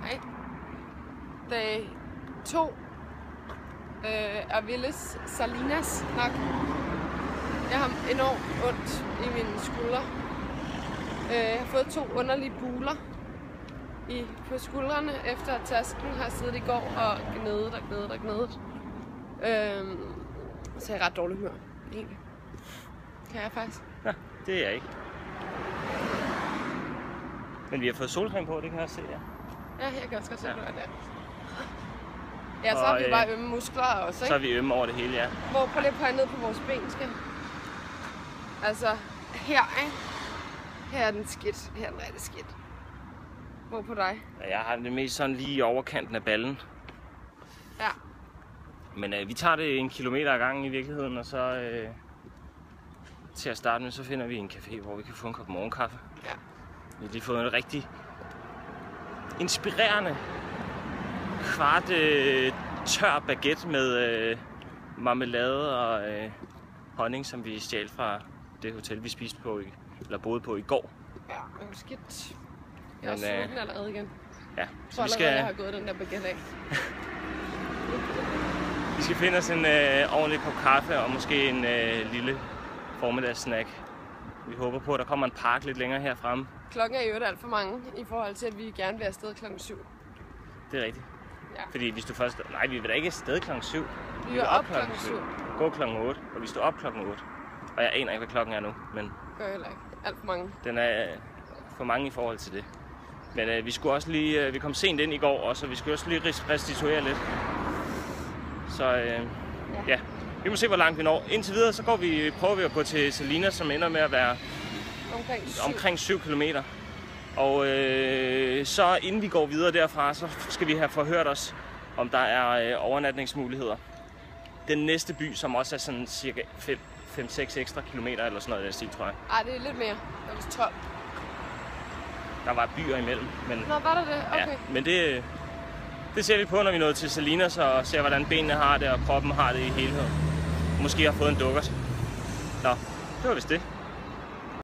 Hej. Dag 2 af Villes Salinas nok. Jeg har enormt ondt i mine skuldre. Jeg har fået 2 underlige buler på skuldrene, efter at tasken har siddet i går og gnedet. Så jeg er ret dårlig humør, egentlig. Kan jeg faktisk? Ja, det er jeg ikke. Men vi har fået solcreme på, det kan jeg også se, ja. Ja, jeg kan også godt se, at det er der. Ja, så har vi bare ømme muskler også, ikke? Så er vi ømme over det hele, ja. Prøv lige at pege ned på vores ben, skal. Altså, her, ikke? Her er den skidt. Her er den rigtig skidt. Hvor på dig? Ja, jeg har det mest sådan lige i overkanten af ballen. Ja. Men vi tager det 1 kilometer ad gangen i virkeligheden, og så til at starte med, så finder vi en café, hvor vi kan få en kop morgenkaffe. Ja. Vi har lige fået en rigtig inspirerende tør baguette med marmelade og honning, som vi stjal fra det hotel, vi spiste på eller boede på i går. Ja, det var skidt. Jeg er også sulten allerede igen. Ja, så vi skal... Jeg har gået den der baguette af. Vi skal finde os en ordentlig kop kaffe og måske en lille formiddagssnack. Vi håber på, at der kommer en park lidt længere herfremme. Klokken er jo alt for mange i forhold til, at vi gerne vil afsted klokken 7. Det er rigtigt. Ja. Fordi hvis du først... Nej, vi vil da ikke afsted klokken 7. Vi er op klokken 7. Gå klokken 8, og vi står op klokken 8. Og jeg aner ikke, hvad klokken er nu, men... Gør heller ikke. Alt for mange. Den er for mange i forhold til det. Men vi skulle også lige... vi kom sent ind i går også, så vi skulle også lige restituere lidt. Så ja, vi må se, hvor langt vi når. Indtil videre, så prøver vi at gå til Salinas, som ender med at være omkring 7 kilometer. Og så inden vi går videre derfra, så skal vi have forhørt os, om der er overnatningsmuligheder. Den næste by, som også er sådan cirka 5-6 ekstra kilometer eller sådan noget, der stil, tror jeg. Ej, det er lidt mere. Det er 12. Der var byer imellem. Men, nå, var der det? Okay. Ja, men det ser vi på, når vi nåede til Salinas og ser, hvordan benene har det og kroppen har det i helhed. Måske har fået en dukkert. Nå, det var vist det.